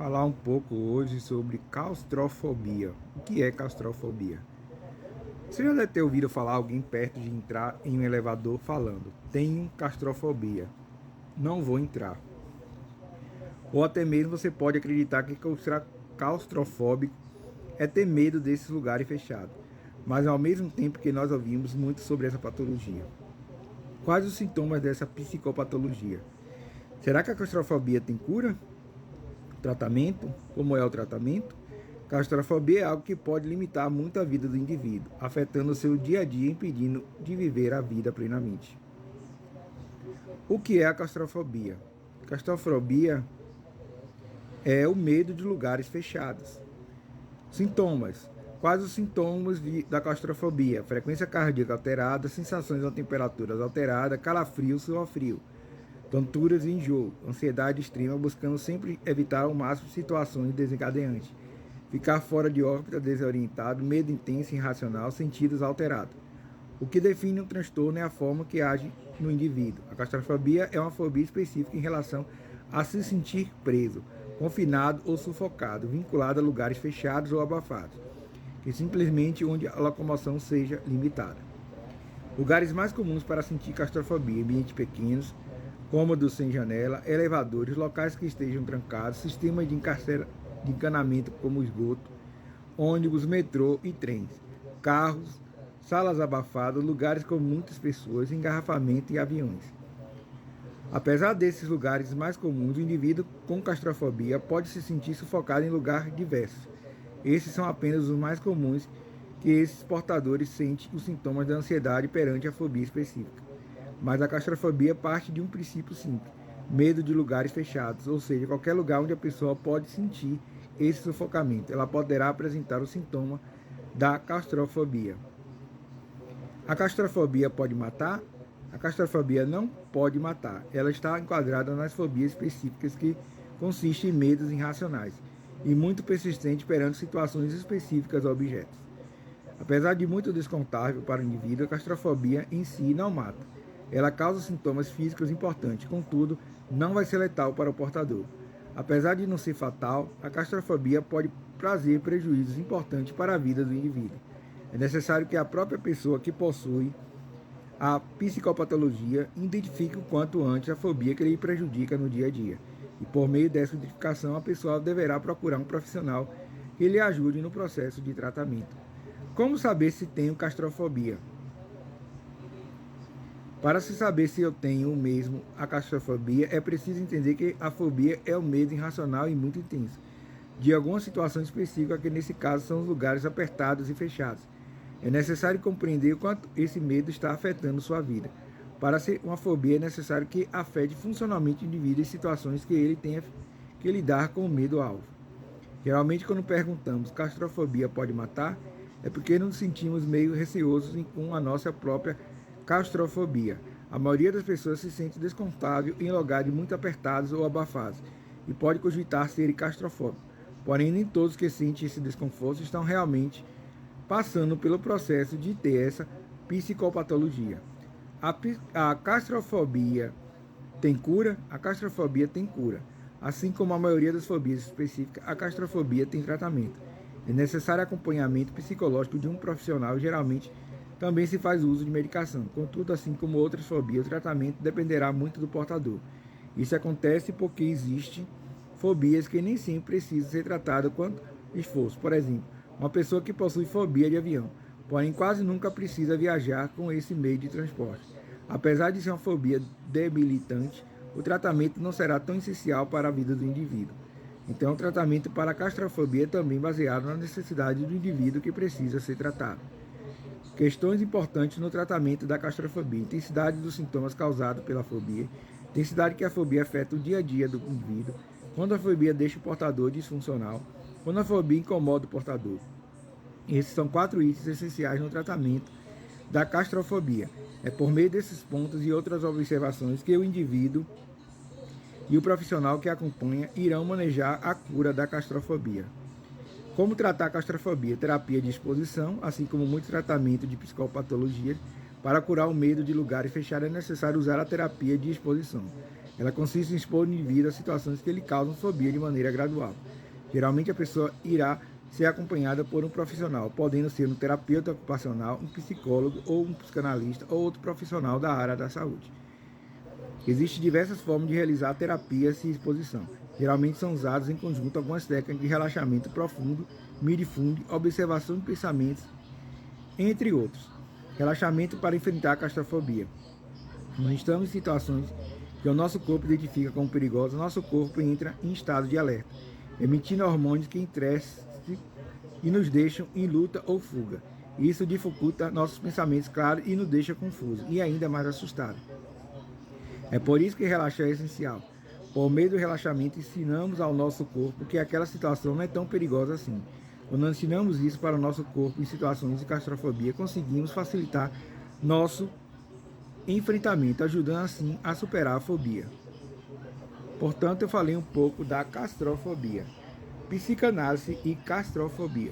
falar um pouco hoje sobre claustrofobia. O que é claustrofobia? Você já deve ter ouvido falar alguém perto de entrar em um elevador falando: tenho claustrofobia, não vou entrar. Ou até mesmo você pode acreditar que ser claustrofóbico é ter medo desses lugares fechados. Mas ao mesmo tempo que nós ouvimos muito sobre essa patologia. Quais os sintomas dessa psicopatologia? Será que a claustrofobia tem cura? Tratamento? Como é o tratamento? Claustrofobia é algo que pode limitar muito a vida do indivíduo, afetando o seu dia a dia e impedindo de viver a vida plenamente. O que é a claustrofobia? Claustrofobia é o medo de lugares fechados. Sintomas. Quais os sintomas da claustrofobia? Frequência cardíaca alterada, sensações ou temperaturas alteradas, calafrio, suor frio, tonturas e enjoo, ansiedade extrema, buscando sempre evitar ao máximo situações desencadeantes, ficar fora de órbita, desorientado, medo intenso e irracional, sentidos alterados. O que define um transtorno é a forma que age no indivíduo. A claustrofobia é uma fobia específica em relação a se sentir preso, confinado ou sufocado, vinculado a lugares fechados ou abafados, que simplesmente onde a locomoção seja limitada. Lugares mais comuns para sentir claustrofobia: ambientes pequenos, cômodos sem janela, elevadores, locais que estejam trancados, sistemas de encanamento como esgoto, ônibus, metrô e trens, carros, salas abafadas, lugares com muitas pessoas, engarrafamento e aviões. Apesar desses lugares mais comuns, o indivíduo com claustrofobia pode se sentir sufocado em lugares diversos. Esses são apenas os mais comuns que esses portadores sentem os sintomas da ansiedade perante a fobia específica. Mas a claustrofobia parte de um princípio simples: medo de lugares fechados, ou seja, qualquer lugar onde a pessoa pode sentir esse sufocamento. Ela poderá apresentar o sintoma da claustrofobia. A claustrofobia pode matar? A claustrofobia não pode matar. Ela está enquadrada nas fobias específicas que consistem em medos irracionais e muito persistentes perante situações específicas ou objetos. Apesar de muito desconfortável para o indivíduo, a claustrofobia em si não mata. Ela causa sintomas físicos importantes, contudo, não vai ser letal para o portador. Apesar de não ser fatal, a claustrofobia pode trazer prejuízos importantes para a vida do indivíduo. É necessário que a própria pessoa que possui a psicopatologia identifique o quanto antes a fobia que lhe prejudica no dia a dia. E por meio dessa identificação, a pessoa deverá procurar um profissional que lhe ajude no processo de tratamento. Como saber se tenho claustrofobia? Para se saber se eu tenho mesmo a claustrofobia, é preciso entender que a fobia é o medo irracional e muito intenso de alguma situação específica, que nesse caso são os lugares apertados e fechados. É necessário compreender o quanto esse medo está afetando sua vida. Para ser uma fobia, é necessário que afete funcionalmente o indivíduo em situações que ele tenha que lidar com o medo-alvo. Geralmente, quando perguntamos claustrofobia pode matar, é porque nos sentimos meio receosos com a nossa própria claustrofobia. A maioria das pessoas se sente desconfortável em lugares muito apertados ou abafados e pode cogitar ser claustrofóbico. Porém, nem todos que sentem esse desconforto estão realmente passando pelo processo de ter essa psicopatologia. A claustrofobia tem cura? A claustrofobia tem cura. Assim como a maioria das fobias específicas, a claustrofobia tem tratamento. É necessário acompanhamento psicológico de um profissional. Geralmente também se faz uso de medicação. Contudo, assim como outras fobias, o tratamento dependerá muito do portador. Isso acontece porque existem fobias que nem sempre precisam ser tratadas com esforço. Por exemplo, uma pessoa que possui fobia de avião, porém quase nunca precisa viajar com esse meio de transporte. Apesar de ser uma fobia debilitante, o tratamento não será tão essencial para a vida do indivíduo. Então, o tratamento para a claustrofobia é também baseado na necessidade do indivíduo que precisa ser tratado. Questões importantes no tratamento da claustrofobia: intensidade dos sintomas causados pela fobia, intensidade que a fobia afeta o dia a dia do indivíduo, quando a fobia deixa o portador disfuncional, quando a fobia incomoda o portador. Esses são 4 itens essenciais no tratamento da claustrofobia. É por meio desses pontos e outras observações que o indivíduo e o profissional que acompanha irão manejar a cura da claustrofobia. Como tratar a claustrofobia? Terapia de exposição, assim como muito tratamento de psicopatologia. Para curar o medo de lugares fechados é necessário usar a terapia de exposição. Ela consiste em expor o indivíduo a situações que lhe causam fobia de maneira gradual. Geralmente a pessoa irá ser acompanhada por um profissional, podendo ser um terapeuta ocupacional, um psicólogo ou um psicanalista ou outro profissional da área da saúde. Existem diversas formas de realizar terapias e exposição. Geralmente são usadas em conjunto algumas técnicas de relaxamento profundo, mindfulness, observação de pensamentos, entre outros. Relaxamento para enfrentar a claustrofobia. Quando estamos em situações que o nosso corpo identifica como perigosas, nosso corpo entra em estado de alerta, emitindo hormônios que entrestem e nos deixam em luta ou fuga. Isso dificulta nossos pensamentos claros e nos deixa confusos e ainda mais assustados. É por isso que relaxar é essencial. Por meio do relaxamento, ensinamos ao nosso corpo que aquela situação não é tão perigosa assim. Quando ensinamos isso para o nosso corpo em situações de claustrofobia, conseguimos facilitar nosso enfrentamento, ajudando assim a superar a fobia. Portanto, eu falei um pouco da claustrofobia. Psicanálise e claustrofobia.